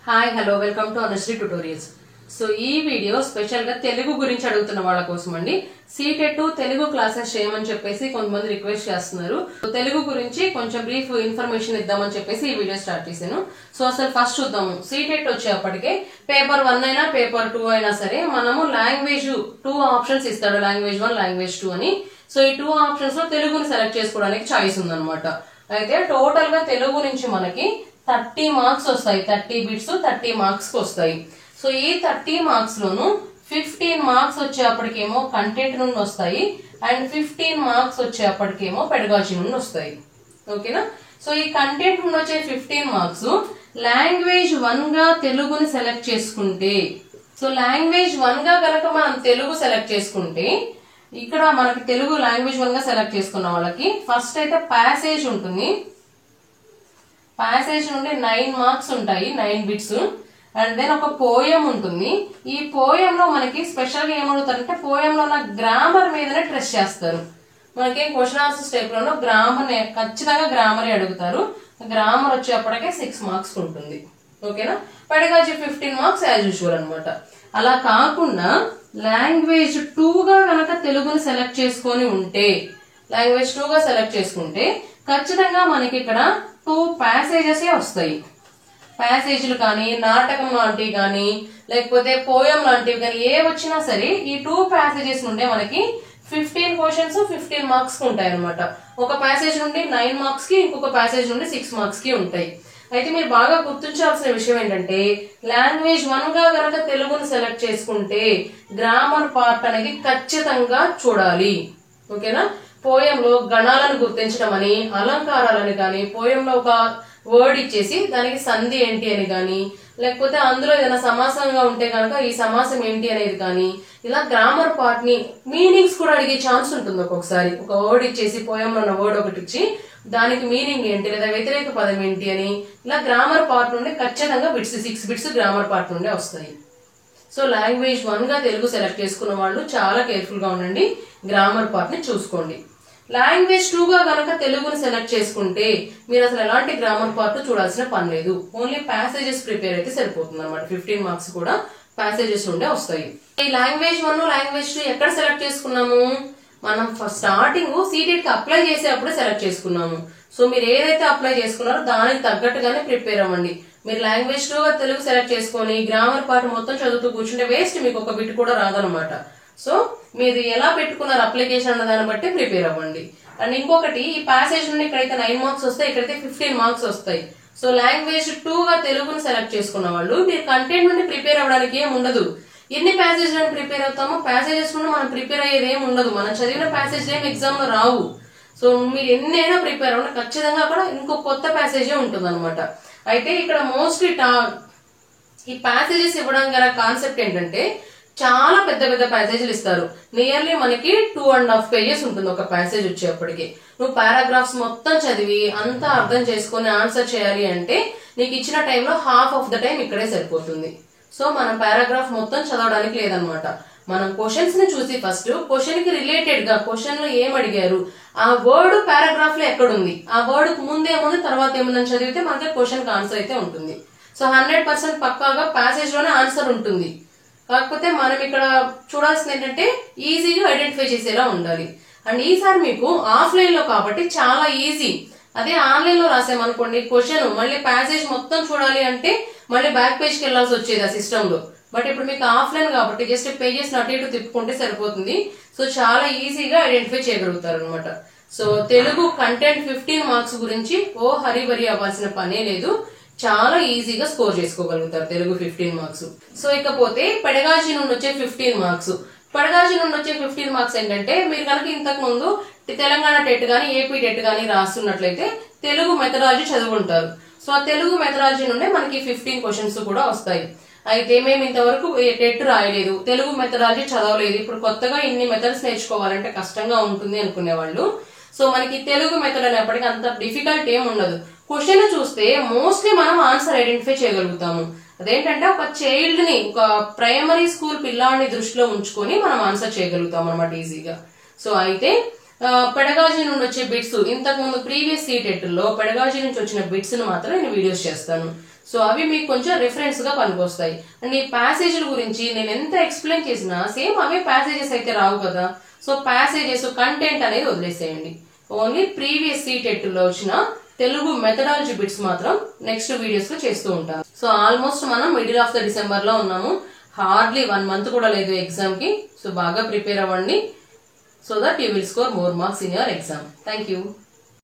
Hi hello welcome to Anusri tutorials. So ఈ video special గా తెలుగు గురించి అడుగుతున్న వాళ్ళ కోసం అండి. సీటెట్ తెలుగు క్లాసెస్ చేయమని చెప్పేసి కొంతమంది రిక్వెస్ట్ చేస్తున్నారు. తెలుగు గురించి కొంచెం బ్రీఫ్ ఇన్ఫర్మేషన్ ఇద్దామని చెప్పేసి ఈ వీడియో స్టార్ట్ చేశాను. సో అసలు ఫస్ట్ చూద్దాము. సీటెట్ వచ్చేప్పటికే పేపర్ 1 అయినా పేపర్ 2 అయినా సరే మనము లాంగ్వేజ్ 2 ఆప్షన్స్ ఇస్తాడు, లాంగ్వేజ్ 1 లాంగ్వేజ్ 2 అని. సో ఈ 2 ఆప్షన్స్ లో తెలుగుని సెలెక్ట్ చేసుకోవడానికి చాయిస్ ఉందన్నమాట. అయితే టోటల్ గా తెలుగు నుంచి మనకి 30 మార్క్స్ వస్తాయి. 30 బిట్స్ 30 మార్క్స్ వస్తాయి. సో ఈ 30 మార్క్స్ లోను 15 మార్క్స్ వచ్చేప్పటికేమో కంటెంట్ నుండి వస్తాయి అండ్ 15 మార్క్స్ వచ్చేప్పటికేమో పెడగాజీ నుండి వస్తాయి. ఓకేనా? సో ఈ కంటెంట్ నుండి వచ్చే 15 మార్క్స్ లాంగ్వేజ్ 1 గా తెలుగుని సెలెక్ట్ చేసుకుంటే, సో లాంగ్వేజ్ 1 గా కనుక మనం తెలుగు సెలెక్ట్ చేసుకుంటే, ఇక్కడ మనకి తెలుగు లాంగ్వేజ్ 1 గా సెలెక్ట్ చేసుకున్న వాళ్ళకి ఫస్ట్ అయితే ప్యాసేజ్ ఉంటుంది. ప్యాసేజ్ నుండి 9 మార్క్స్ ఉంటాయి, 9 బిట్స్. అండ్ దెన్ ఒక పోయం ఉంటుంది. ఈ పోయం లో మనకి స్పెషల్ గా ఏమడుగుతారంటే, పోయం లో ఉన్న గ్రామర్ మీదనే ట్రెస్ చేస్తారు. మనకి క్వశ్చన్ ఆన్సర్స్ టైప్ లో గ్రామర్ ఖచ్చితంగా గ్రామర్ అడుగుతారు. గ్రామర్ వచ్చేప్పటికే 6 మార్క్స్ ఉంటుంది. ఓకేనా? పెడగాజీ 15 మార్క్స్ యాజ్ యూజువల్ అనమాట. అలా కాకుండా లాంగ్వేజ్ 2 గా కనుక తెలుగుని సెలెక్ట్ చేసుకొని ఉంటే, లాంగ్వేజ్ 2 గా సెలెక్ట్ చేసుకుంటే ఖచ్చితంగా మనకి ఇక్కడ 2 ప్యాసేజెస్ వస్తాయి. ప్యాసేజీలు కానీ, నాటకం లాంటివి కానీ, లేకపోతే పోయం లాంటివి కానీ ఏ వచ్చినా సరే ఈ 2 ప్యాసేజెస్ నుండే మనకి 15 క్వశ్చన్స్ 15 మార్క్స్ ఉంటాయి అనమాట. ఒక ప్యాసేజ్ నుండి 9 మార్క్స్ కి, ఇంకొక ప్యాసేజ్ నుండి 6 మార్క్స్ కి ఉంటాయి. అయితే మీరు బాగా గుర్తించాల్సిన విషయం ఏంటంటే, లాంగ్వేజ్ 1 గా గనక తెలుగును సెలెక్ట్ చేసుకుంటే గ్రామర్ పార్ట్ అనేది ఖచ్చితంగా చూడాలి. ఓకేనా? పోయంలో గణాలను గుర్తించడం అని, అలంకారాలని కానీ, పోయంలో ఒక వర్డ్ ఇచ్చేసి దానికి సంధి ఏంటి అని కానీ, లేకపోతే అందులో ఏదైనా సమాసంగా ఉంటే కనుక ఈ సమాసం ఏంటి అనేది కానీ, ఇలా గ్రామర్ పార్ట్ ని మీనింగ్స్ కూడా అడిగే ఛాన్స్ ఉంటుంది. ఒక్కొక్కసారి ఒక వర్డ్ ఇచ్చేసి పోయంలో ఉన్న వర్డ్ ఒకటి ఇచ్చి దానికి మీనింగ్ ఏంటి లేదా వ్యతిరేక పదం ఏంటి అని, ఇలా గ్రామర్ పార్ట్ నుండి ఖచ్చితంగా బిట్స్ 6 బిట్స్ గ్రామర్ పార్ట్ నుండి వస్తాయి. సో లాంగ్వేజ్ 1 గా తెలుగు సెలెక్ట్ చేసుకున్న వాళ్ళు చాలా కేర్ఫుల్ గా ఉండండి, గ్రామర్ పార్ట్ ని చూసుకోండి. లాంగ్వేజ్ 2 గా గనక తెలుగుని సెలెక్ట్ చేసుకుంటే మీరు అసలు ఎలాంటి గ్రామర్ పార్ట్ చూడాల్సిన పని లేదు. ఓన్లీ ప్యాసేజెస్ ప్రిపేర్ అయితే సరిపోతుంది అనమాట. 15 మార్క్స్ కూడా ప్యాసేజెస్ నుండే వస్తాయి. ఈ లాంగ్వేజ్ 1 లాంగ్వేజ్ 2 ఎక్కడ సెలెక్ట్ చేసుకున్నాము? మనం స్టార్టింగ్ సీటెట్ కి అప్లై చేసేటప్పుడు సెలెక్ట్ చేసుకున్నాము. సో మీరు ఏదైతే అప్లై చేసుకున్నారో దానికి తగ్గట్టుగానే ప్రిపేర్ అవ్వండి. మీరు లాంగ్వేజ్ 2 గా తెలుగు సెలెక్ట్ చేసుకొని గ్రామర్ పార్ట్ మొత్తం చదువుతూ కూర్చుంటే వేస్ట్, మీకు ఒక బిట్ కూడా రాదనమాట. సో మీరు ఎలా పెట్టుకున్నారు అప్లికేషన్ అన్న దాన్ని బట్టి ప్రిపేర్ అవ్వండి. అండ్ ఇంకొకటి, ఈ ప్యాసేజ్ నుండి ఇక్కడైతే 9 మార్క్స్ వస్తాయి, ఇక్కడైతే 15 మార్క్స్ వస్తాయి. సో లాంగ్వేజ్ 2 గా తెలుగుని సెలెక్ట్ చేసుకున్న వాళ్ళు మీరు కంటెంట్ నుండి ప్రిపేర్ అవ్వడానికి ఏం ఉండదు. ఎన్ని ప్యాసేజ్ నుండి ప్రిపేర్ అవుతామో ప్యాసేజెస్ నుండి మనం ప్రిపేర్ అయ్యేది ఏమి ఉండదు. మనం చదివిన ప్యాసేజ్ ఏం ఎగ్జామ్ లో రావు. సో మీరు ఎన్నైనా ప్రిపేర్ అవ్వండి, ఖచ్చితంగా అక్కడ ఇంకో కొత్త ప్యాసేజే ఉంటుంది అనమాట. అయితే ఇక్కడ మోస్ట్లీ ఈ ప్యాసేజెస్ ఇవ్వడం గల కాన్సెప్ట్ ఏంటంటే, చాలా పెద్ద పెద్ద ప్యాసేజీలు ఇస్తారు. నియర్లీ మనకి 2.5 పేజెస్ ఉంటుంది ఒక ప్యాసేజ్ వచ్చేప్పటికి. నువ్వు పారాగ్రాఫ్స్ మొత్తం చదివి అంతా అర్థం చేసుకుని ఆన్సర్ చేయాలి అంటే నీకు ఇచ్చిన టైంలో హాఫ్ ఆఫ్ ద టైం ఇక్కడే సరిపోతుంది. సో మనం పారాగ్రాఫ్ మొత్తం చదవడానికి లేదనమాట. మనం క్వశ్చన్స్ ని చూసి ఫస్ట్ క్వశ్చన్ కి రిలేటెడ్ గా క్వశ్చన్ లో ఏం అడిగారు, ఆ వర్డ్ పారాగ్రాఫ్ లో ఎక్కడుంది, ఆ వర్డ్ కు ముందేముంది తర్వాత ఏముందని చదివితే మనకి క్వశ్చన్ కి ఆన్సర్ అయితే ఉంటుంది. సో 100% పక్కాగా ప్యాసేజ్ లోనే ఆన్సర్ ఉంటుంది. కాకపోతే మనం ఇక్కడ చూడాల్సింది ఏంటంటే ఈజీగా ఐడెంటిఫై చేసేలా ఉండాలి. అండ్ ఈసారి మీకు ఆఫ్లైన్ లో కాబట్టి చాలా ఈజీ. అదే ఆన్లైన్ లో రాసామనుకోండి క్వశ్చన్ మళ్ళీ ప్యాసేజ్ మొత్తం చూడాలి అంటే మళ్ళీ బ్యాక్ పేజ్ కి వెళ్లాల్సి వచ్చేది ఆ సిస్టమ్ లో. బట్ ఇప్పుడు మీకు ఆఫ్లైన్ కాబట్టి జస్ట్ పేజెస్ అటు ఇటు తిప్పుకుంటే సరిపోతుంది. సో చాలా ఈజీగా ఐడెంటిఫై చేయగలుగుతారు అనమాట. సో తెలుగు కంటెంట్ 15 మార్క్స్ గురించి హరిబరి అవ్వాల్సిన పనే లేదు, చాలా ఈజీగా స్కోర్ చేసుకోగలుగుతారు తెలుగు 15 మార్క్స్. సో ఇకపోతే పెడగాజీ నుండి వచ్చే 15 మార్క్స్. పెడగాజీ నుండి వచ్చే 15 మార్క్స్ ఏంటంటే, మీరు కనుక ఇంతకు ముందు తెలంగాణ టెట్ గానీ ఏపీ టెట్ గానీ రాస్తున్నట్లయితే తెలుగు మెథడాలజీ చదువుకుంటారు. సో ఆ తెలుగు మెథడాలజీ నుండే మనకి 15 క్వశ్చన్స్ కూడా వస్తాయి. అయితే మేము ఇంతవరకు టెట్ రాయలేదు, తెలుగు మెథడాలజీ చదవలేదు, ఇప్పుడు కొత్తగా ఇన్ని మెథడ్స్ నేర్చుకోవాలంటే కష్టంగా ఉంటుంది అనుకునేవాళ్ళు. సో మనకి తెలుగు మెథడ్ అనేప్పటికీ అంత డిఫికల్ట్ ఏం ఉండదు. క్వశ్చన్ చూస్తే మోస్ట్లీ మనం ఆన్సర్ ఐడెంటిఫై చేయగలుగుతాము. అదేంటంటే ఒక చైల్డ్ ని, ఒక ప్రైమరీ స్కూల్ పిల్లాడిని దృష్టిలో ఉంచుకొని మనం ఆన్సర్ చేయగలుగుతాం అనమాట ఈజీగా. సో అయితే పెడగాజీ నుండి వచ్చే బిట్స్, ఇంతకు ముందు ప్రీవియస్ సీటెట్ లో పెడగాజీ నుంచి వచ్చిన బిట్స్ ను మాత్రం నేను వీడియోస్ చేస్తాను. సో అవి మీకు కొంచెం రిఫరెన్స్ గా పనికొస్తాయి. అండ్ ఈ ప్యాసేజీల గురించి నేను ఎంత ఎక్స్ప్లెయిన్ చేసినా సేమ్ అవే ప్యాసేజెస్ అయితే రావు కదా. సో ప్యాసేజెస్ కంటెంట్ అనేది వదిలేసేయండి. ఓన్లీ ప్రీవియస్ సీటెట్ లో వచ్చిన తెలుగు మెథడాలజీ బిట్స్ మాత్రం నెక్స్ట్ వీడియోస్ లో చేస్తూ ఉంటాను. సో ఆల్మోస్ట్ మనం మిడిల్ ఆఫ్ ద డిసెంబర్ లో ఉన్నాము. హార్డ్లీ 1 month కూడా లేదు ఎగ్జామ్ కి. సో బాగా ప్రిపేర్ అవ్వండి, so that you will score more marks in your exam. Thank you.